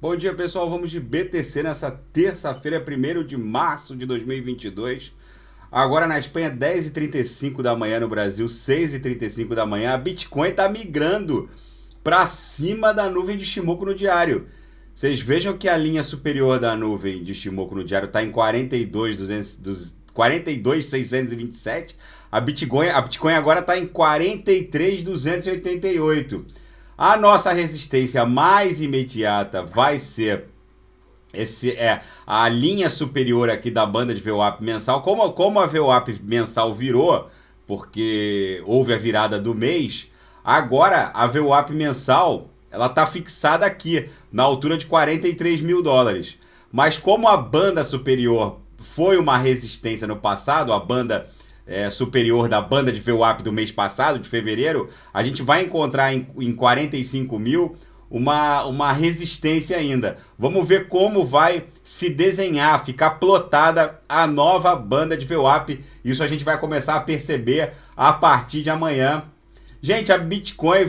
Bom dia, pessoal. Vamos de BTC nessa terça-feira, 1º de março de 2022. Agora na Espanha, 10h35 da manhã, no Brasil, 6h35 da manhã. A Bitcoin está migrando para cima da nuvem de Shimoku no diário. Vocês vejam que a linha superior da nuvem de Shimoku no diário está em 42.627. A Bitcoin agora está em 43.288. A nossa resistência mais imediata vai ser a linha superior aqui da banda de VWAP mensal. Como a VWAP mensal virou, porque houve a virada do mês, agora a VWAP mensal ela está fixada aqui, na altura de 43 mil dólares. Mas como a banda superior foi uma resistência no passado, a banda superior da banda de VWAP do mês passado, de fevereiro, a gente vai encontrar em 45 mil uma resistência ainda. Vamos ver como vai se desenhar, ficar plotada a nova banda de VWAP. Isso a gente vai começar a perceber a partir de amanhã. Gente, a Bitcoin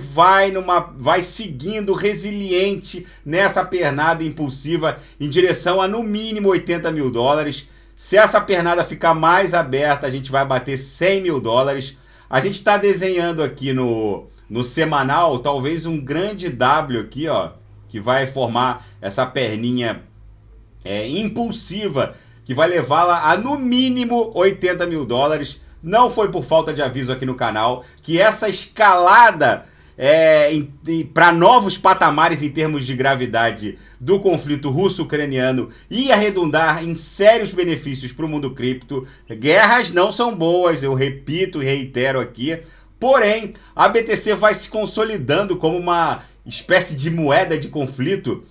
vai seguindo resiliente nessa pernada impulsiva em direção a no mínimo 80 mil dólares. Se essa pernada ficar mais aberta, a gente vai bater 100 mil dólares. A gente está desenhando aqui no semanal, talvez um grande W aqui, ó, que vai formar essa perninha impulsiva, que vai levá-la a no mínimo 80 mil dólares. Não foi por falta de aviso aqui no canal que essa escalada para novos patamares em termos de gravidade do conflito russo-ucraniano ia redundar em sérios benefícios para o mundo cripto. Guerras não são boas, eu repito e reitero aqui. Porém, a BTC vai se consolidando como uma espécie de moeda de conflito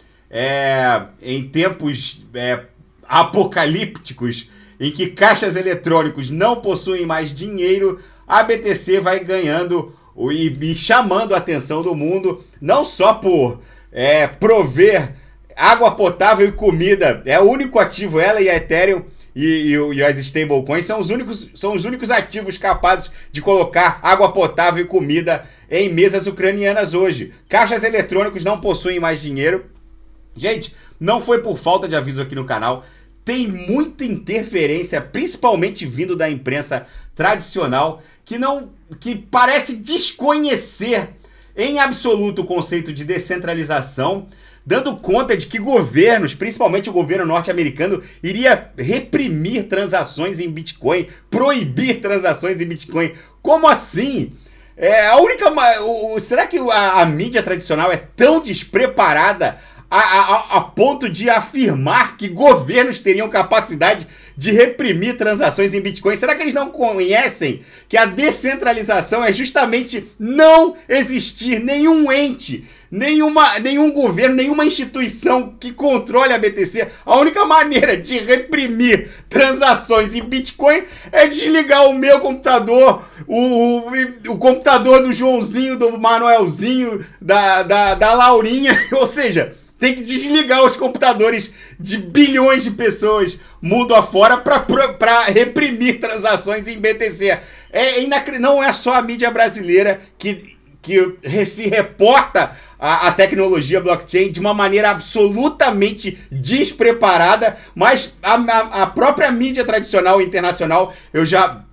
em tempos apocalípticos, em que caixas eletrônicos não possuem mais dinheiro. A BTC vai ganhando e chamando a atenção do mundo, não só por prover água potável e comida. É o único ativo, ela e a Ethereum e as stablecoins são os únicos ativos capazes de colocar água potável e comida em mesas ucranianas hoje. Caixas eletrônicos não possuem mais dinheiro. Gente, não foi por falta de aviso aqui no canal. Tem muita interferência, principalmente vindo da imprensa tradicional, que parece desconhecer em absoluto o conceito de descentralização, dando conta de que governos, principalmente o governo norte-americano, iria reprimir transações em Bitcoin, proibir transações em Bitcoin. Como assim? Será que a mídia tradicional é tão despreparada a ponto de afirmar que governos teriam capacidade de reprimir transações em Bitcoin? Será que eles não conhecem que a descentralização é justamente não existir nenhum ente, nenhum governo, nenhuma instituição que controle a BTC? A única maneira de reprimir transações em Bitcoin é desligar o meu computador, o computador do Joãozinho, do Manuelzinho, da Laurinha, ou seja, tem que desligar os computadores de bilhões de pessoas mundo afora para reprimir transações em BTC. Não é só a mídia brasileira que se reporta a tecnologia blockchain de uma maneira absolutamente despreparada, mas a própria mídia tradicional internacional, eu já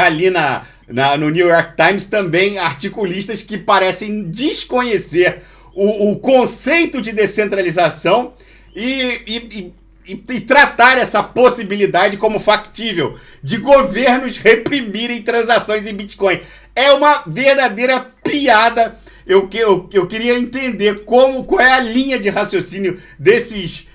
li no New York Times também articulistas que parecem desconhecer o conceito de descentralização e tratar essa possibilidade como factível de governos reprimirem transações em Bitcoin. É uma verdadeira piada. Eu queria entender qual é a linha de raciocínio desses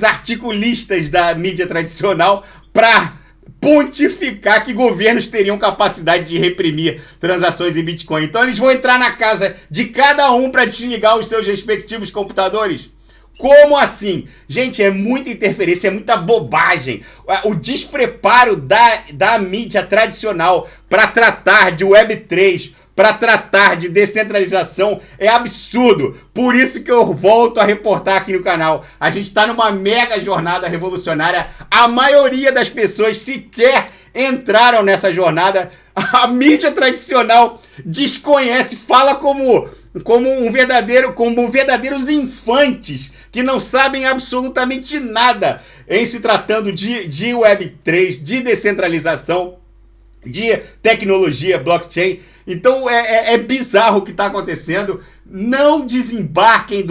articulistas da mídia tradicional para pontificar que governos teriam capacidade de reprimir transações em Bitcoin. Então eles vão entrar na casa de cada um para desligar os seus respectivos computadores? Como assim? Gente, é muita interferência, é muita bobagem. O despreparo da mídia tradicional para tratar de Web3, para tratar de descentralização é absurdo. Por isso que eu volto a reportar aqui no canal. A gente está numa mega jornada revolucionária. A maioria das pessoas sequer entraram nessa jornada. A mídia tradicional desconhece, fala como verdadeiros infantes que não sabem absolutamente nada em se tratando de Web3, de descentralização, de tecnologia, blockchain. Então é bizarro o que está acontecendo. Não desembarquem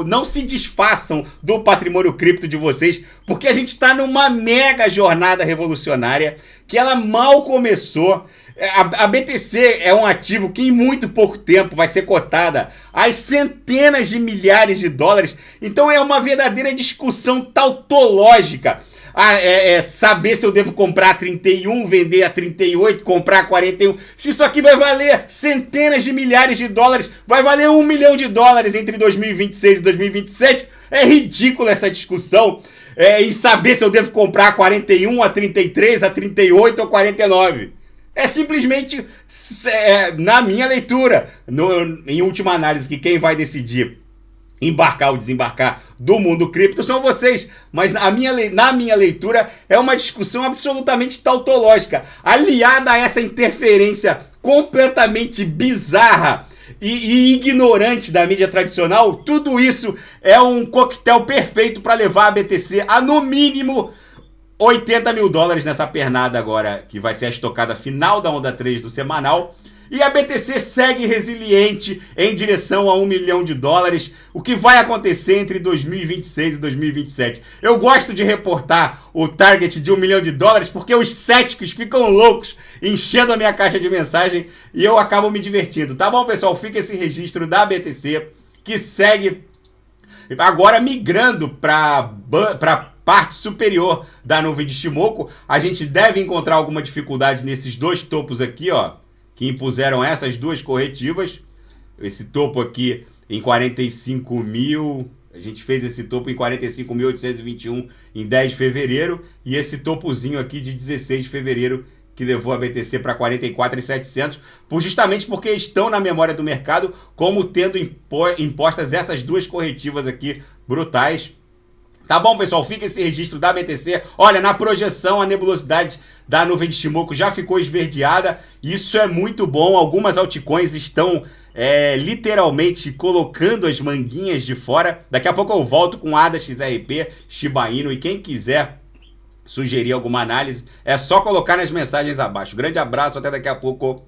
não se desfaçam do patrimônio cripto de vocês, porque a gente está numa mega jornada revolucionária que ela mal começou. A BTC é um ativo que em muito pouco tempo vai ser cotada às centenas de milhares de dólares. Então é uma verdadeira discussão tautológica. Saber se eu devo comprar a 31, vender a 38, comprar a 41. Se isso aqui vai valer centenas de milhares de dólares, vai valer $1 milhão entre 2026 e 2027. É ridícula essa discussão. E saber se eu devo comprar a 41, a 33, a 38 ou 49. É simplesmente, na minha leitura, em última análise, que quem vai decidir embarcar ou desembarcar do mundo cripto são vocês, mas na minha leitura é uma discussão absolutamente tautológica, aliada a essa interferência completamente bizarra e ignorante da mídia tradicional. Tudo isso é um coquetel perfeito para levar a BTC a, no mínimo, $80 mil nessa pernada agora, que vai ser a estocada final da onda 3 do semanal. E a BTC segue resiliente em direção a $1 milhão. O que vai acontecer entre 2026 e 2027? Eu gosto de reportar o target de $1 milhão porque os céticos ficam loucos enchendo a minha caixa de mensagem e eu acabo me divertindo. Tá bom, pessoal? Fica esse registro da BTC que segue agora migrando para parte superior da nuvem de Shimoku. A gente deve encontrar alguma dificuldade nesses dois topos aqui, ó, que impuseram essas duas corretivas. Esse topo aqui em 45 mil, a gente fez esse topo em 45.821 em 10 de fevereiro, e esse topozinho aqui de 16 de fevereiro, que levou a BTC para 44.700, justamente porque estão na memória do mercado como tendo impostas essas duas corretivas aqui brutais. Tá bom, pessoal? Fica esse registro da BTC. Olha, na projeção, a nebulosidade da nuvem de Shimoku já ficou esverdeada. Isso é muito bom. Algumas altcoins estão literalmente colocando as manguinhas de fora. Daqui a pouco eu volto com ADA, XRP, Shiba Inu. E quem quiser sugerir alguma análise, é só colocar nas mensagens abaixo. Grande abraço, até daqui a pouco.